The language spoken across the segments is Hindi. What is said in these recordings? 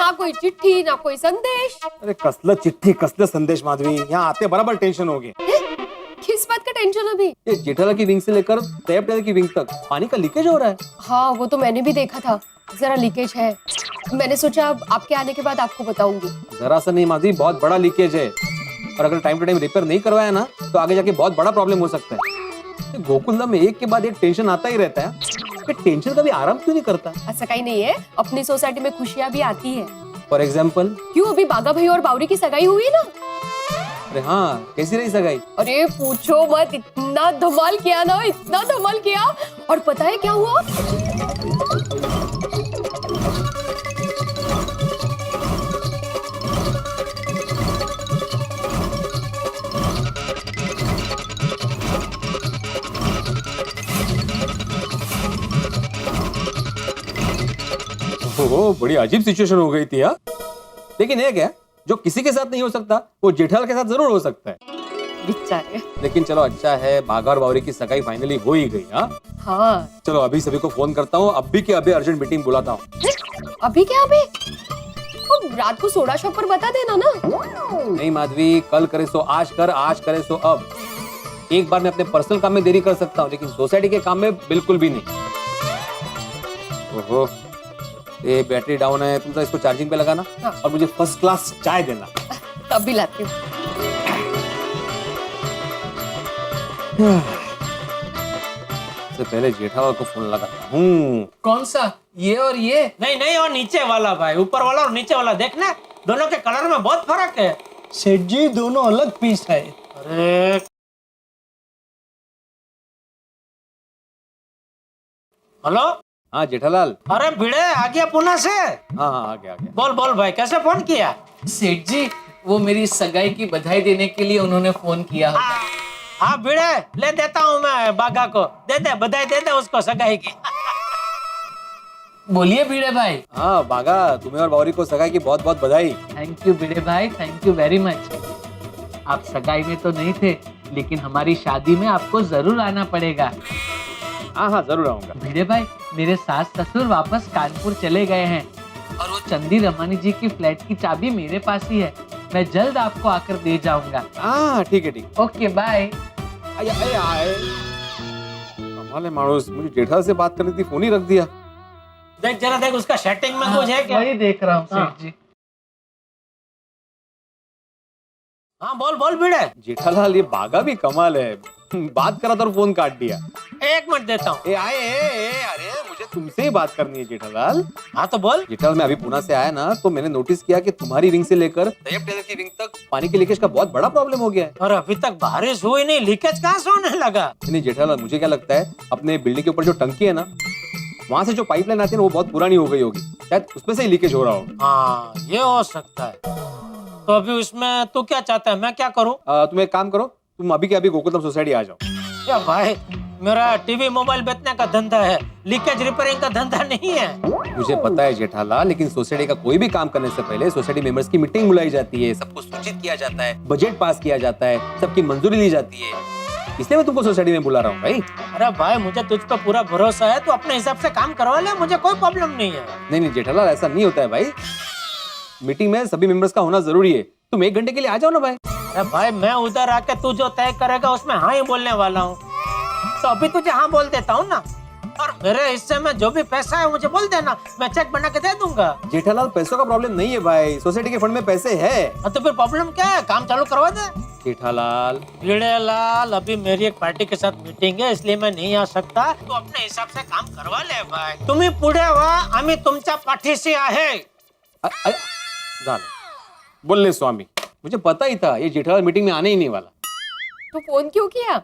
ना कोई चिट्ठी ना कोई संदेश। अरे कसलं चिट्ठी कसलं संदेश माधवी, यहाँ आते बराबर टेंशन हो गए। किस बात का टेंशन अभी? ये जेठालाल की विंग से लेकर तैयब टेलर की विंग तक पानी का लीकेज हो रहा है। हाँ वो तो मैंने भी देखा था, जरा लीकेज है। मैंने सोचा अब आपके आने के बाद आपको बताऊंगी। जरा सा नहीं माधवी, बहुत बड़ा लीकेज है और अगर टाइम टू टाइम रिपेयर नहीं करवाया ना तो आगे जाके बहुत बड़ा प्रॉब्लम हो सकता है। गोकुलधाम में एक के बाद एक टेंशन आता ही रहता है, टेंशन कभी आराम क्यों नहीं करता? ऐसा कहीं नहीं है, अपनी सोसाइटी में खुशियाँ भी आती है। For example? क्यों, अभी बागा भाई और बावरी की सगाई हुई ना। अरे हाँ, कैसी रही सगाई? अरे पूछो मत, इतना धमाल किया ना, इतना धमाल किया। और पता है क्या हुआ? ओह, बड़ी अजीब सिचुएशन हो गई थी यार। लेकिन एक है, जो किसी के साथ नहीं हो सकता वो जेठालाल के साथ जरूर हो सकता है। बेचारे। लेकिन चलो अच्छा है, बागा और बावरी की सगाई फाइनली हो ही गई। हाँ चलो अभी सभी को फोन करता हूँ, अभी के अभी अर्जेंट मीटिंग बुलाता हूँ। अभी क्या अभी? तो रात को सोडा शॉप पर बता देना ना। नहीं माधवी, कल करे सो आज कर, आज करे सो अब। एक बार मैं अपने पर्सनल काम में देरी कर सकता हूँ लेकिन सोसाइटी के काम में बिल्कुल भी नहीं। ओहो, ये बैटरी डाउन है, तुम तो इसको चार्जिंग पे लगाना। हाँ। और मुझे फर्स्ट क्लास चाय देना। तब भी लाती हूँ। सबसे पहले जेठालाल को फोन लगाता हूँ। कौन सा? ये और ये? नहीं नहीं, और नीचे वाला भाई, ऊपर वाला और नीचे वाला देखना, दोनों के कलर में बहुत फर्क है। सेठ जी दोनों अलग पीस है। अरे हेलो। हाँ जेठालाल। अरे भिड़े आ गया पुणे से? हाँ हाँ, आ गया आ गया। बोल बोल भाई, कैसे फोन किया? सेठ जी वो मेरी सगाई की बधाई देने के लिए उन्होंने फोन किया। हाँ भिड़े, ले देता हूँ मैं बागा को, दे दे बधाई, दे दे उसको सगाई की। बोलिए भिड़े भाई। हाँ बागा, तुम्हें और बावरी को सगाई की बहुत बहुत बधाई। थैंक यू भिड़े भाई, थैंक यू वेरी मच। आप सगाई में तो नहीं थे लेकिन हमारी शादी में आपको जरूर आना पड़ेगा। हाँ हाँ जरूर आऊंगा। भिड़े भाई, मेरे सास ससुर वापस कानपुर चले गए हैं और वो चंदी रमानी जी की फ्लैट की चाबी मेरे पास ही है। मैं जल्द आपको आकर दे जाऊंगा। हाँ ठीक है ठीक। Okay bye. कमाल है मानुस, मुझे जेठालाल से बात करनी थी, फोन ही रख दिया। देख जरा, देख उसका सेटिंग में कुछ है क्या? वही देख रहा हूँ हाँ। सेठ जी। हाँ बोल बोल भिड़े। जेठालाल ये बागा भी कमाल है, बात करा तो फोन काट दिया। एक मिनट देता हूँ। अरे मुझे तुमसे ही बात करनी है जेठालाल। हाँ तो बोल। जेठालाल मैं अभी पुणे से आया ना तो मैंने नोटिस किया कि तुम्हारी विंग से लेकर तैयब टेलर की विंग तक पानी के लीकेज का बहुत बड़ा प्रॉब्लम हो गया है। और अभी तक बारिश हुई नहीं, लीकेज कहाँ से होने लगा? नहीं जेठालाल, मुझे क्या लगता है अपने बिल्डिंग के ऊपर जो टंकी है ना, वहाँ से जो पाइपलाइन आती है ना वो बहुत पुरानी हो गई होगी, शायद उसमें से ही लीकेज हो रहा होगा। हाँ ये हो सकता है। तो अभी उसमें तू क्या चाहता है, मैं क्या करूँ? तुम एक काम करो, तुम अभी के अभी गोकुलधाम सोसाइटी आ जाओ। क्या भाई, मेरा टीवी मोबाइल बेचने का धंधा है, लीकेज रिपेयरिंग का धंधा नहीं है। मुझे पता है जेठालाल, लेकिन सोसाइटी का कोई भी काम करने से पहले सोसाइटी मेंबर्स की मीटिंग बुलाई जाती है, सबको सूचित किया जाता है, बजट पास किया जाता है, सबकी मंजूरी ली जाती है, इसलिए मैं तुमको सोसाइटी में बुला रहा हूँ भाई। अरे भाई मुझे तुझ पर पूरा भरोसा है, तू अपने हिसाब से काम करवा ले, मुझे कोई प्रॉब्लम नहीं है। नहीं जेठालाल, ऐसा नहीं होता है भाई, मीटिंग में सभी मेंबर्स का होना जरूरी है। तुम 1 घंटे के लिए आ जाओ ना भाई। अरे भाई मैं उधर आके तू जो तय करेगा उसमें हाँ ही बोलने वाला हूँ, तो अभी तुझे हाँ बोल देता हूँ ना। और मेरे हिस्से में जो भी पैसा है मुझे बोल देना, मैं चेक बना के दे दूंगा। जेठालाल पैसों का प्रॉब्लम नहीं है भाई, सोसाइटी के फंड में पैसे है। तो फिर प्रॉब्लम क्या है, काम चालू करवा दे। जेठालाल भिड़े लाल, अभी मेरी एक पार्टी के साथ मीटिंग है इसलिए मैं नहीं आ सकता, तो अपने हिसाब से काम करवा ले भाई। तुम्ही पुढे व्हा, आम्ही तुमच्या पाठीशी आहे। झालं, बोलले स्वामी, मुझे पता ही था ये जेठालाल मीटिंग में आने ही नहीं वाला। तो फोन क्यों किया?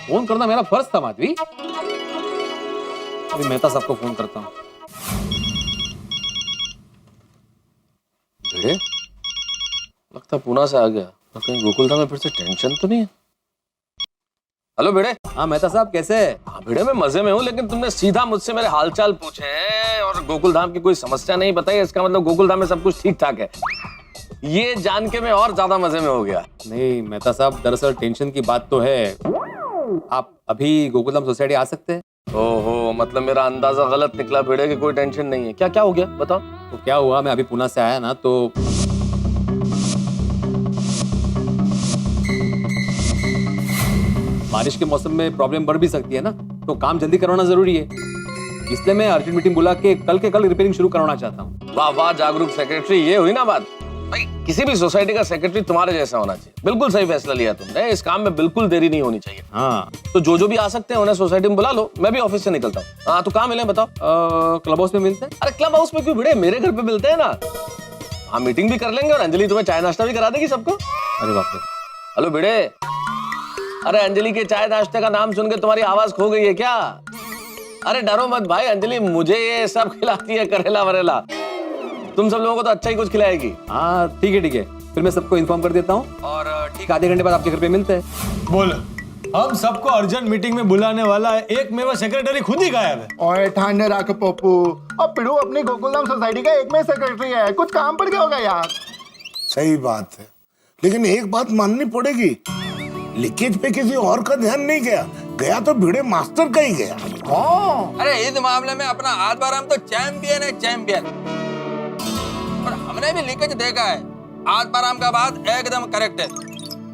फोन करना मेरा फर्ज था माधवी। अभी मेहता साहब को फोन करता हूँ। भिड़े, लगता पुणे से आ गया, तो कहीं गोकुलधाम में फिर से टेंशन तो नहीं है? हेलो भिड़े। हाँ मेहता साहब कैसे है? हाँ भिड़े, मैं मजे में हूँ, लेकिन तुमने सीधा मुझसे मेरे हालचाल पूछे हैं और गोकुलधाम की कोई समस्या नहीं बताई, इसका मतलब गोकुलधाम में सब कुछ ठीक ठाक है। ये जान के मैं और ज्यादा मजे में हो गया। नहीं मेहता साहब, दरअसल टेंशन की बात तो है। आप अभी गोकुलधाम सोसाइटी आ सकते हैं? ओहो, मतलब मेरा अंदाजा गलत निकला भिड़े कि कोई टेंशन नहीं है। क्या क्या हो गया बताओ। तो क्या हुआ, मैं अभी पुणे से आया ना तो बारिश के मौसम में प्रॉब्लम बढ़ भी सकती है ना, तो काम जल्दी करवाना जरूरी है, इसलिए मैं अर्जेंट मीटिंग बुला के कल रिपेयरिंग शुरू करवाना चाहता हूँ। वाह वाह जागरूक सेक्रेटरी, ये हुई ना बात। भाई किसी भी सोसाइटी का सेक्रेटरी तुम्हारे जैसा होना चाहिए। बिल्कुल सही फैसला लिया तुमने, इस काम में बिल्कुल देरी नहीं होनी चाहिए। हाँ तो जो भी आ सकते हैं उन्हें सोसाइटी में बुला लो, मैं भी ऑफिस से निकलता हूँ। हाँ तो कहाँ मिले बताओ? क्लब हाउस में मिलते हैं। अरे क्लब हाउस में क्यों भिड़े, मेरे घर पे मिलते हैं ना। हाँ मीटिंग भी कर लेंगे और अंजलि तुम्हें चाय नाश्ता भी करा देगी सबको। अरे बाप रे, हेलो भिड़े, अरे अंजलि के चाय नाश्ते का नाम सुन के तुम्हारी आवाज खो गई है क्या? अरे डरो मत भाई, अंजलि मुझे ये सब खिलाती है, करेला वरेला। तुम सब लोगों को तो अच्छा ही कुछ खिलाएगी। हाँ ठीक है, फिर मैं सबको इन्फॉर्म कर देता हूँ और ठीक आधे घंटे बाद आपके घर पे मिलते हैं। बोल, हम सबको अर्जेंट मीटिंग में बुलाने वाला है, एक मेरा सेक्रेटरी खुद ही गायब है। ओए ठंडे रख पप्पू, अब पिड़ू अपनी गोकुलधाम सोसाइटी का एक में सेक्रेटरी है, कुछ काम पड़ गया होगा यार। सही बात है, लेकिन एक बात माननी पड़ेगी, लीकेज पे किसी और का ध्यान नहीं गया तो भिड़े मास्टर का ही गया। अरे इस मामले में अपना आत्माराम तो चैंपियन है, चैंपियन। और हमने भी लीकेज देखा है, आत्माराम का बात एकदम करेक्ट है।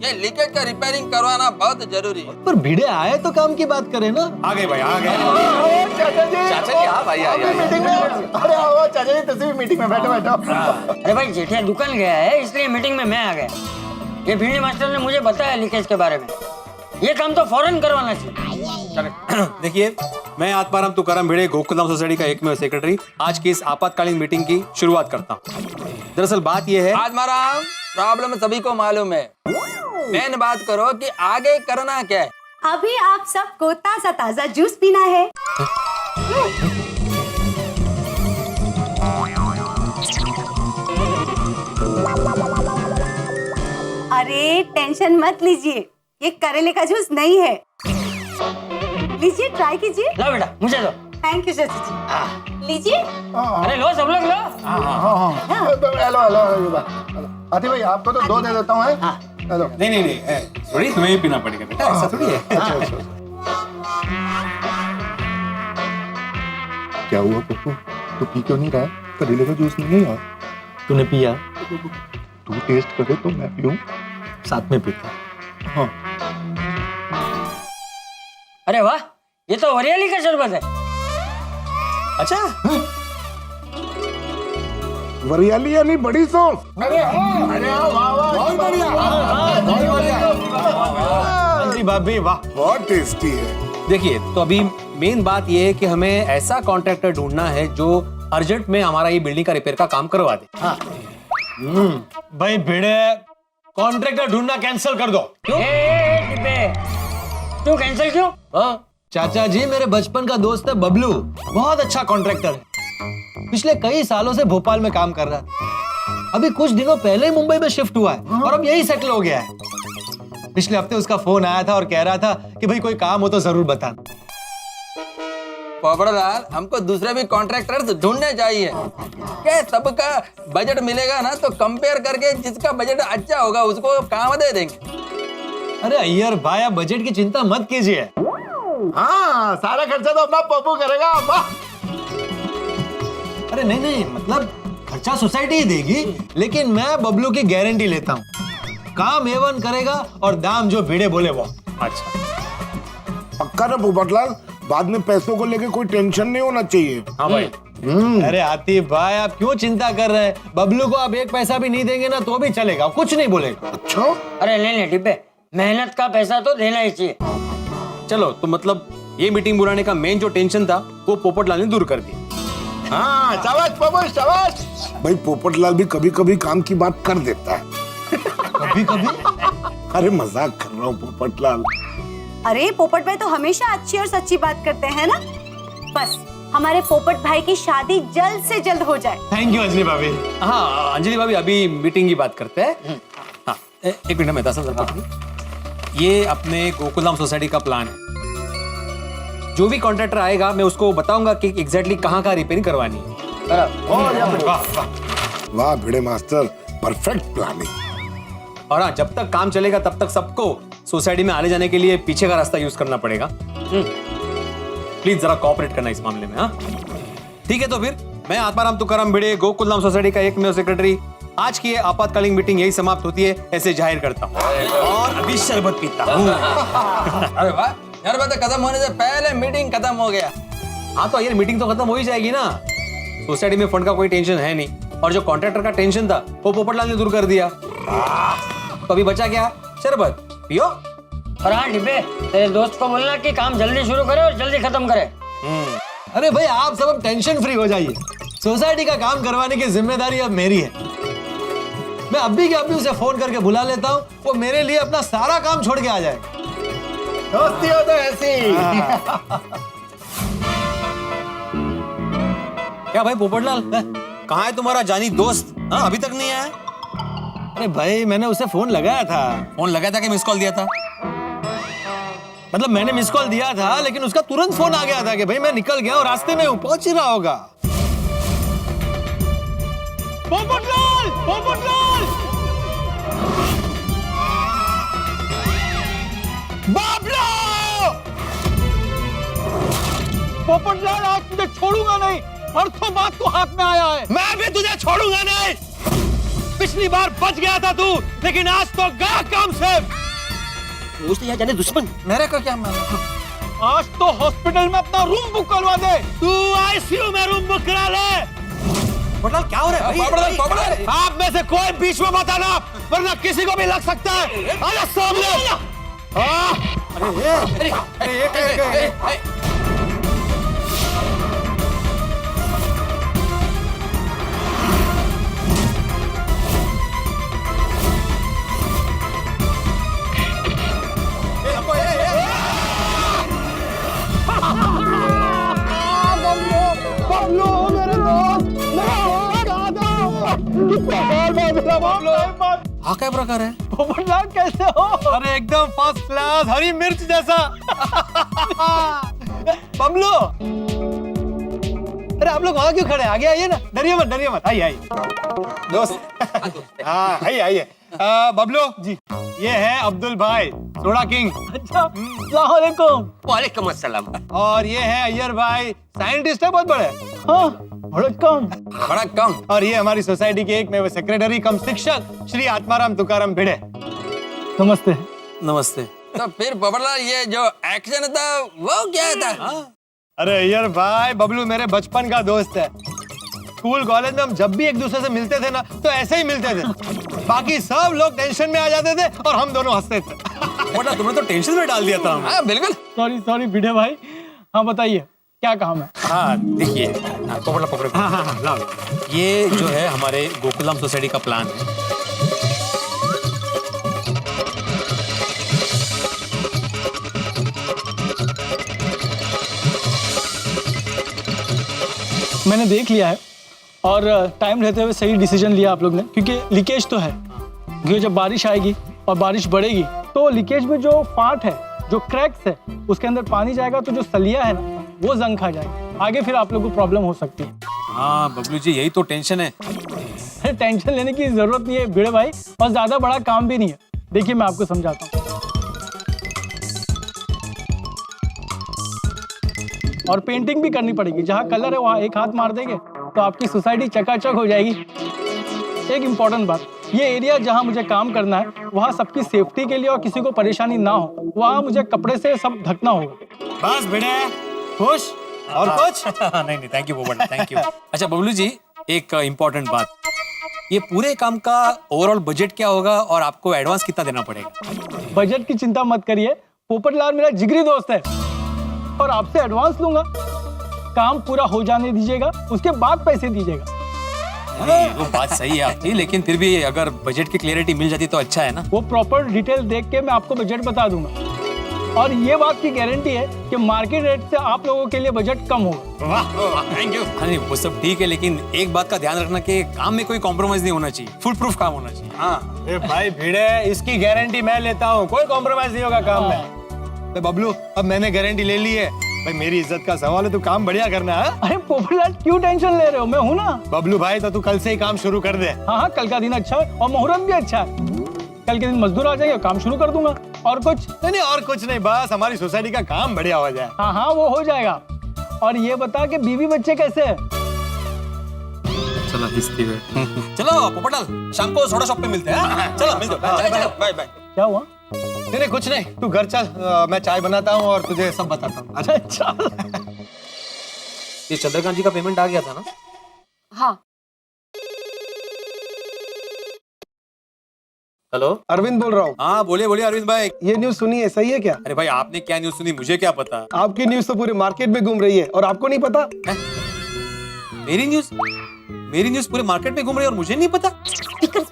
ये लीकेज का रिपेयरिंग करवाना बहुत जरूरी है। पर भिड़े आए तो काम की बात करें ना। आ गए भाई, आ गए। चाचा जी, चाचा जी, हाँ भाई, आइए, आइए। मीटिंग में, अरे आओ चाचा जी, तुम भी मीटिंग में बैठो। अरे भाई जेठिया दुकान गया है, इसलिए मीटिंग में मैं आ गया। ये भिड़े मास्टर ने मुझे बताया लीकेज के बारे में, ये काम तो फौरन करवाना चाहिए। देखिए, मैं आत्माराम तुकाराम भिड़े, गोकुलधाम सोसाइटी का एकमेव सेक्रेटरी, आज की इस आपातकालीन मीटिंग की शुरुआत करता हूँ। दरअसल बात यह है, आत्माराम, प्रॉब्लम सभी को मालूम है। मेन बात करो कि आगे करना क्या है। अभी आप सबको ताजा ताजा जूस पीना है। अरे टेंशन मत लीजिए, ये करेले का जूस नहीं है। लीजिए, ट्राई कीजिए। लो बेटा, मुझे दो। थैंक यू चाचा जी। लीजिए। अरे लो सब लोग लो। हेलो, आती भाई आपको तो दो दे देता हूँ। हेलो, नहीं, थोड़ी तुम्हें ही पीना पड़ेगा बेटा, ऐसा थोड़ी है। अच्छा। क्या हुआ पप्पू, तो पी क्यों नहीं रहा? करेले का जूस नहीं है यार। तूने पिया? तू टेस्ट करे तो मैं पीऊं। साथ में पीता। हाँ। अरे वाह, ये तो हरियाली का शरबत है। अच्छा, वरियाली यानी बड़ी सौंफ। अरे वाह, बहुत बढ़िया, अंजलि भाभी वाह। बहुत टेस्टी है। देखिए, तो अभी मेन बात यह है कि हमें ऐसा कॉन्ट्रैक्टर ढूंढना है जो अर्जेंट में हमारा ये बिल्डिंग का रिपेयर का काम करवा दे। भाई भिड़े, कॉन्ट्रैक्टर ढूंढना कैंसिल कर दो। तू कैंसिल क्यों? चाचा जी, मेरे बचपन का दोस्त है बबलू, बहुत अच्छा कॉन्ट्रैक्टर है। पिछले कई सालों से भोपाल में काम कर रहा है, अभी कुछ दिनों पहले ही मुंबई में शिफ्ट हुआ है और अब यही सेटल हो गया है। पिछले हफ्ते उसका फोन आया था और कह रहा था कि भाई कोई काम हो तो जरूर बताना। पोपड़लाल, हमको दूसरे भी कॉन्ट्रैक्टर्स ढूंढने चाहिए। क्या सबका बजट मिलेगा ना, तो कंपेयर करके जिसका बजट अच्छा होगा उसको काम दे देंगे। अरे अय्यर भाई, आप बजट की चिंता मत कीजिए। हाँ, सारा खर्चा तो अपना पप्पू करेगा। अरे नहीं, मतलब खर्चा सोसाइटी ही देगी, लेकिन मैं बबलू की गारंटी लेता हूँ, काम A1 करेगा और दाम जो भिड़े बोले वो। अच्छा, पक्का ना पोपटलाल, बाद में पैसों को लेके कोई टेंशन नहीं होना चाहिए। हाँ भाई। अरे आतिफ भाई, आप क्यों चिंता कर रहे हैं? बबलू को आप एक पैसा भी नहीं देंगे ना तो भी चलेगा, कुछ नहीं बोलेगा। अच्छा, अरे ले डिब्बे, मेहनत का पैसा तो देना ही चाहिए। चलो, तो मतलब ये मीटिंग बुलाने का मेन जो टेंशन था वो पोपटलाल ने दूर कर दिया। हाँ, शाबाश पप्पू, शाबाश। भाई पोपटलाल भी कभी कभी काम की बात कर देता है। कभी? अरे मजाक कर रहा हूँ पोपटलाल। अरे पोपट भाई तो हमेशा अच्छी और सच्ची बात करते हैं ना। बस हमारे पोपट भाई की शादी जल्द से जल्द हो जाए। थैंक यू अंजलि भाभी। हाँ अंजलि भाभी, अभी मीटिंग की बात करते हैं। हाँ, एक मिनट में ये अपने गोकुलधाम सोसाइटी का प्लान है। जो भी कॉन्ट्रैक्टर आएगा मैं उसको बताऊंगा कि एग्जैक्टली कहाँ का रिपेयरिंग करवानी है। वाह भिड़े मास्टर, परफेक्ट प्लानिंग। और हाँ, जब तक काम चलेगा तब तक सबको सोसाइटी में आने जाने के लिए पीछे का रास्ता यूज करना पड़ेगा। प्लीज जरा कोऑपरेट करना इस मामले में। हाँ ठीक है, तो फिर मैं आत्माराम तुकाराम भिड़े गोकुलधाम सोसाइटी का एकमेव सेक्रेटरी आज की ये आपातकालीन मीटिंग यही समाप्त होती है ऐसे जाहिर करता हूँ और अभी शरबत पीता हूँ। अरे वाह, शरबत खत्म होने से पहले मीटिंग खत्म हो गया। हाँ तो यार मीटिंग तो खत्म हो ही जाएगी ना। सोसाइटी में फंड का कोई टेंशन है नहीं और जो कॉन्ट्रैक्टर का टेंशन था वो पोपटलाल ने दूर कर दिया। तो अभी बचा क्या? शरबत पियो। और हाँ डिब्बे, तेरे दोस्त को बोलना कि काम जल्दी शुरू करे और जल्दी खत्म करे। अरे भाई आप सब अब टेंशन फ्री हो जाइए। सोसाइटी का काम करवाने की जिम्मेदारी अब मेरी है। मैं अभी के अभी उसे फोन करके बुला लेता हूँ, वो मेरे लिए अपना सारा काम छोड़ के आ जाए। दोस्ती हो तो ऐसी। क्या भाई पोपटलाल, कहाँ है तुम्हारा जानी दोस्त? हाँ अभी तक नहीं आया? अरे भाई मैंने उसे फोन लगाया था। फोन लगाया था कि मिस कॉल दिया था? मतलब मैंने मिस कॉल दिया था लेकिन उसका तुरंत फोन आ गया था कि भाई मैं निकल गया और रास्ते में हूँ, पहुंच ही रहा होगा। पोपटलाल, पोपटलाल! बाबला! पोपटलाल आज तुझे छोड़ूंगा नहीं, परसों बात तो हाथ में आया है। मैं भी तुझे छोड़ूंगा नहीं। पिछली बार बच गया था तू, लेकिन आज तो गया काम से। यहाँ जाने दुश्मन मेरे को क्या मालूम? आज तो हॉस्पिटल में अपना रूम बुक करवा दे। तू आईसीयू में रूम बुक करा ले। पोपटलाल क्या हो रहा है भाई? आप में से कोई बीच में मत आना, वरना किसी को भी लग सकता है। आजा सामने। हाँ क्या प्रकार है? पोपटलाल कैसे हो? अरे एकदम फर्स्ट क्लास, हरी मिर्च जैसा। बबलू, अरे आप लोग वहाँ क्यों खड़े? आगे आइए ना, डरिए मत, आइए दोस्त। हाँ आइए। बबलू जी, ये है अब्दुल भाई, सोडा किंग। अच्छा, अस्सलाम वालेकुम। वालेकुम अस्सलाम। और ये है अय्यर भाई, साइंटिस्ट है बहुत बड़े। हाँ, बड़ा कम। और ये हमारी सोसाइटी के एक में सेक्रेटरी कम शिक्षक श्री आत्माराम तुकाराम भिड़े। नमस्ते। नमस्ते। तो फिर पोपटलाल ये जो एक्शन था वो क्या था? अरे अय्यर भाई, बबलू मेरे बचपन का दोस्त है। स्कूल कॉलेज में हम जब भी एक दूसरे से मिलते थे ना तो ऐसे ही मिलते थे। बाकी सब लोग टेंशन में आ जाते थे और हम दोनों हंसते थे। तुमने तो टेंशन में डाल दिया था। हाँ बिल्कुल। सॉरी भिड़े भाई। हाँ बताइए क्या काम है? हाँ देखिए, पकड़ो। हाँ, ये जो है हमारे गोकुलधाम सोसाइटी का प्लान है। मैंने देख लिया है और टाइम रहते हुए सही डिसीजन लिया आप लोग ने, क्योंकि लीकेज तो है। क्योंकि जब बारिश आएगी और बारिश बढ़ेगी तो लीकेज में जो फाट है, जो क्रैक्स है, उसके अंदर पानी जाएगा तो जो सलिया है ना वो जंग खा जाएगी। आगे फिर आप लोगों को प्रॉब्लम हो सकती है। हाँ बबलू जी, यही तो टेंशन है। टेंशन लेने की जरूरत नहीं है भिड़े भाई, और ज्यादा बड़ा काम भी नहीं है। देखिए मैं आपको समझाता हूँ। और पेंटिंग भी करनी पड़ेगी। जहाँ कलर है वहाँ एक हाथ मार देंगे तो आपकी सोसाइटी चकाचक हो जाएगी। एक इम्पॉर्टेंट बात, ये एरिया जहाँ मुझे काम करना है वहाँ सबकी सेफ्टी के लिए और किसी को परेशानी ना हो, वहाँ मुझे कपड़े से सब ढकना होगा। बस भिड़े, खुश और कुछ? नहीं थैंक यू पोपट, थैंक यू। अच्छा बबलू जी, एक इम्पोर्टेंट बात, ये पूरे काम का ओवरऑल बजट क्या होगा और आपको एडवांस कितना देना पड़ेगा? बजट की चिंता मत करिए, पोपटलाल मेरा जिगरी दोस्त है और आपसे एडवांस लूंगा। काम पूरा हो जाने दीजिएगा, उसके बाद पैसे दीजिएगा। वो बात सही है आपकी, लेकिन फिर भी अगर बजट की क्लियरिटी मिल जाती तो अच्छा है ना। वो प्रॉपर डिटेल देख के मैं आपको बजट बता दूंगा और ये बात की गारंटी है कि मार्केट रेट से आप लोगों के लिए बजट कम होगा। वाह थैंक यू। हाँ वो सब ठीक है, लेकिन एक बात का ध्यान रखना कि काम में कोई कॉम्प्रोमाइज नहीं होना चाहिए, फुल प्रूफ काम होना चाहिए। हाँ भाई भिड़े, इसकी गारंटी मैं लेता हूँ, कोई कॉम्प्रोमाइज नहीं होगा काम में। बबलू अब मैंने गारंटी ले ली है भाई, मेरी इज्जत का सवाल है, तू काम बढ़िया करना है। अरे पोपटलाल क्यों टेंशन ले रहे हो, मैं हूँ ना। बबलू भाई तो तू कल से ही काम शुरू कर दे। हाँ कल का दिन अच्छा है और मुहूर्त भी अच्छा है। कल के दिन मजदूर आ जाएंगे, काम शुरू कर दूंगा। और कुछ नहीं और कुछ नहीं, बस हमारी सोसाइटी का काम बढ़िया हो जाए। हाँ वो हो जाएगा। और ये बता कि बीवी बच्चे कैसे है? चला हिस्ट्री में चलो पोपटलाल शाम को सोडा शॉप पे मिलते हैं चलो मिल जाओ बाय बाय। क्या हुआ? नहीं कुछ नहीं, तू घर चल, मैं चाय बनाता हूँ और तुझे सब बताता हूँ। अच्छा ये चंद्रकांत जी का पेमेंट आ गया था ना? हाँ हेलो अरविंद बोल रहा हूँ। हाँ बोलिए बोलिए अरविंद भाई। ये न्यूज सुनी है, सही है क्या? अरे भाई आपने क्या न्यूज सुनी, मुझे क्या पता। आपकी न्यूज तो पूरे मार्केट में घूम रही है और आपको नहीं पता। मेरी न्यूज पूरे मार्केट में घूम रही है और मुझे नहीं पता। स्पीकर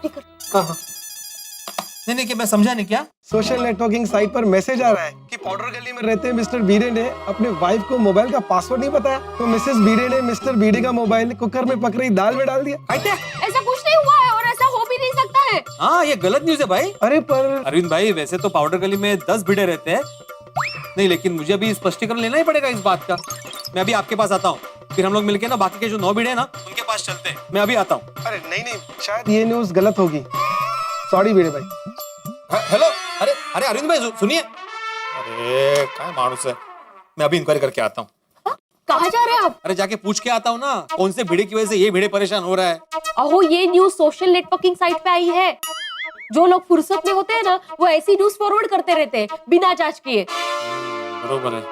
नहीं क्या मैं समझा नहीं क्या? सोशल नेटवर्किंग साइट पर मैसेज आ रहा है कि पाउडर गली में रहते मिस्टर बीडे ने अपने वाइफ को मोबाइल का पासवर्ड नहीं बताया, तो मिसेस बीडे ने मिस्टर बीडे का मोबाइल कुकर में पक रही दाल में डाल दिया। ऐसा कुछ नहीं हुआ है और ऐसा हो भी नहीं सकता है। हाँ ये गलत न्यूज है भाई। अरे पर अरविंद भाई वैसे तो पाउडर गली में 10 भिड़े रहते हैं, नहीं लेकिन मुझे अभी स्पष्टीकरण लेना ही पड़ेगा इस बात का। मैं अभी आपके पास आता हूँ, फिर हम लोग मिलके ना बाकी के जो 9 भिड़े हैं ना उनके पास चलते हैं। मैं अभी आता हूँ। अरे नहीं शायद ये न्यूज गलत होगी, सॉरी बीडे भाई। हेलो अरे अरविंद भाई सुनिए। अरे क्या मानुस है, मैं अभी इंक्वायरी करके आता हूँ। कहाँ जा रहे हैं आप? अरे जाके पूछ के आता हूँ ना कौन से भिड़े की वजह से ये भिड़े परेशान हो रहा है। अहो ये न्यूज सोशल नेटवर्किंग साइट पे आई है। जो लोग फुर्सत में होते हैं ना वो ऐसी न्यूज फॉरवर्ड करते रहते हैं बिना जांच किए। बरोबर है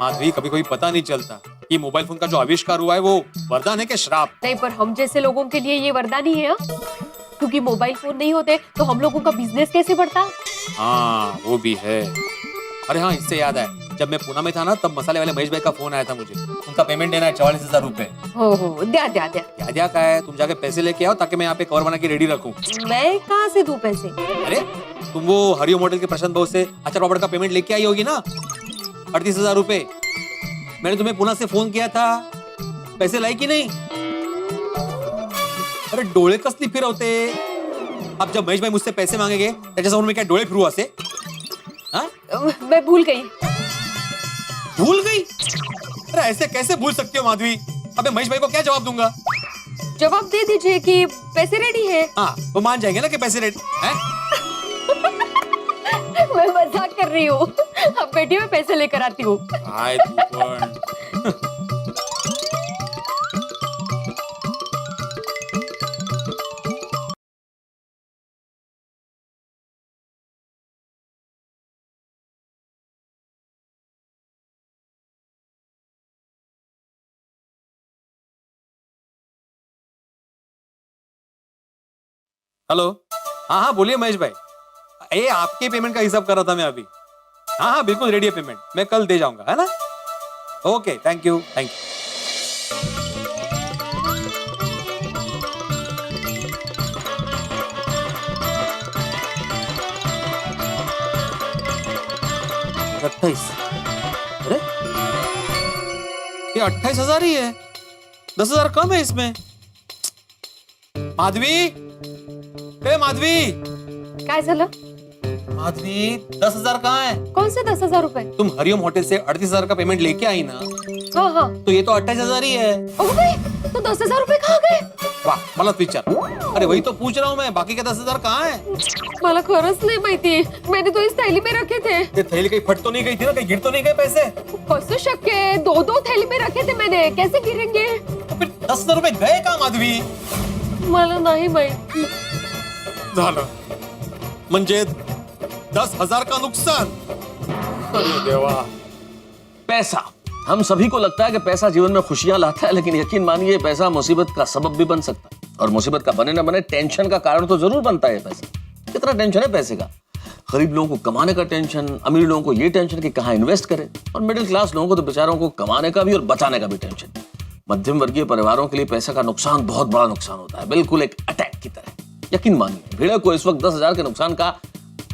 माधवी, कभी कोई पता नहीं चलता कि मोबाइल फोन का जो आविष्कार हुआ है वो वरदान है कि श्राप। नहीं पर हम जैसे लोगों के लिए ये वरदान ही है, क्योंकि मोबाइल फोन नहीं होते तो हम लोगों का बिजनेस कैसे बढ़ता। हाँ वो भी है। अरे हाँ इससे याद है, जब मैं पुणे में था ना तब मसाले वाले महेश भाई का फोन आया था मुझे, उनका पेमेंट देना है 44,000 रुपए। हो द्या क्या का है, तुम जाके पैसे लेके आओ ताकि मैं यहाँ पे कवर बना के रेडी रखूँ। मैं कहाँ से दूं पैसे? अरे तुम वो हरिओम होटल के प्रशांत भाऊ से अचार पापड़ का पेमेंट लेके आई होगी ना, 38,000 रुपए। मैंने तुम्हें पुणे से फोन किया था, पैसे लाई कि नहीं? अरे डोळे कसली फिरवते। अब जब महेश भाई मुझसे पैसे मांगेंगे त्याच्यासमोर मी काय डोळे फिरू असे? हाँ? मैं भूल गई। भूल गई? अरे ऐसे कैसे भूल सकती हो माधवी? अबे महेश भाई को क्या जवाब दूंगा? जवाब दे दीजिए कि पैसे रेडी है। हाँ वो मान जाएंगे ना कि पैसे रेडी हैं? मैं मजाक कर रही हूँ। अब बैठिए मैं पैसे लेकर आती हूँ। हेलो हाँ बोलिए महेश भाई। ये आपके पेमेंट का हिसाब कर रहा था मैं अभी। हाँ बिल्कुल रेडी है पेमेंट, मैं कल दे जाऊंगा, है ना? Okay thank you. अरे ये 28,000 ही है, 10,000 कम है इसमें। माधवी काय झालं? माधवी 10,000 कहाँ है? कौन से 10,000 रुपए? तुम हरिओम होटल से 38,000 का पेमेंट लेके आई ना, हाँ तो ये तो 28,000 ही है। तो 10,000 रुपए कहाँ गए? वाह मला विचार। अरे वही तो पूछ रहा हूँ मैं, बाकी के 10,000 कहाँ है? मला खरंच नाही माहिती, मैंने तो इस थैली में रखे थे। ये थैली कहीं फट तो नहीं गई थी ना, कहीं गिर तो नहीं गए पैसे? कसं शक्य है? 2 थैली में रखे थे मैंने, कैसे गिरेंगे? फिर 10,000 रुपए गए कहाँ माधवी? मला नाही माहिती। झालं म्हणजे 10,000 का नुकसान। अरे देवा। पैसा, हम सभी को लगता है कि पैसा जीवन में खुशियां लाता है, लेकिन यकीन मानिए पैसा मुसीबत का सबब भी बन सकता है। और मुसीबत का बने ना बने टेंशन का कारण तो जरूर बनता है पैसा। कितना टेंशन है पैसे का। गरीब लोगों को कमाने का टेंशन, अमीर लोगों को ये टेंशन कि कहाँ इन्वेस्ट करें, और मिडिल क्लास लोगों को तो बेचारों को कमाने का भी और बचाने का भी टेंशन। मध्यम वर्गीय परिवारों के लिए पैसे का नुकसान बहुत बड़ा नुकसान होता है, बिल्कुल एक अटैक की तरह। यकीन मानिए भिड़े को इस वक्त 10,000 के नुकसान का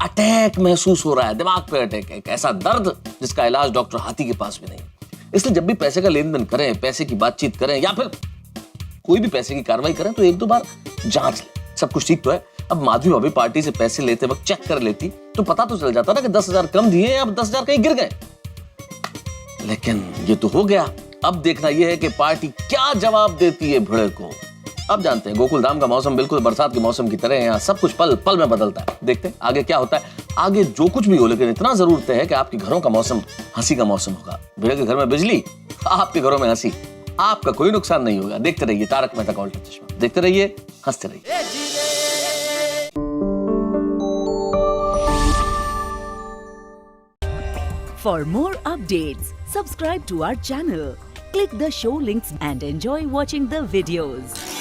अटैक महसूस हो रहा है, दिमाग पे अटैक है, एक ऐसा दर्द जिसका इलाज डॉक्टर हाथी के पास भी नहीं। इसलिए जब भी पैसे का लेन देन करें, पैसे की बातचीत करें या फिर कोई भी पैसे की कार्रवाई करें तो 1-2 बार जांच लें सब कुछ ठीक तो है। अब माधवी भाभी पार्टी से पैसे लेते वक्त चेक कर लेती तो पता तो चल जाता ना कि 10,000 कम दिए या अब 10,000 कहीं गिर गए। लेकिन ये तो हो गया, अब देखना यह है कि पार्टी क्या जवाब देती है भिड़े को। अब जानते हैं गोकुल धाम का मौसम बिल्कुल बरसात के मौसम की तरह है, यहाँ सब कुछ पल पल में बदलता है। देखते हैं आगे क्या होता है। आगे जो कुछ भी हो, लेकिन इतना जरूर तय है कि आपके घरों का मौसम हंसी का मौसम होगा। भिड़े के घर में बिजली, आपके घरों में हंसी। आपका कोई नुकसान नहीं होगा। देखते रहिए तारक मेहता का उल्टा चश्मा, देखते रहिए, हंसते रहिए। For more updates, subscribe to our channel, click the show links and enjoy watching the videos.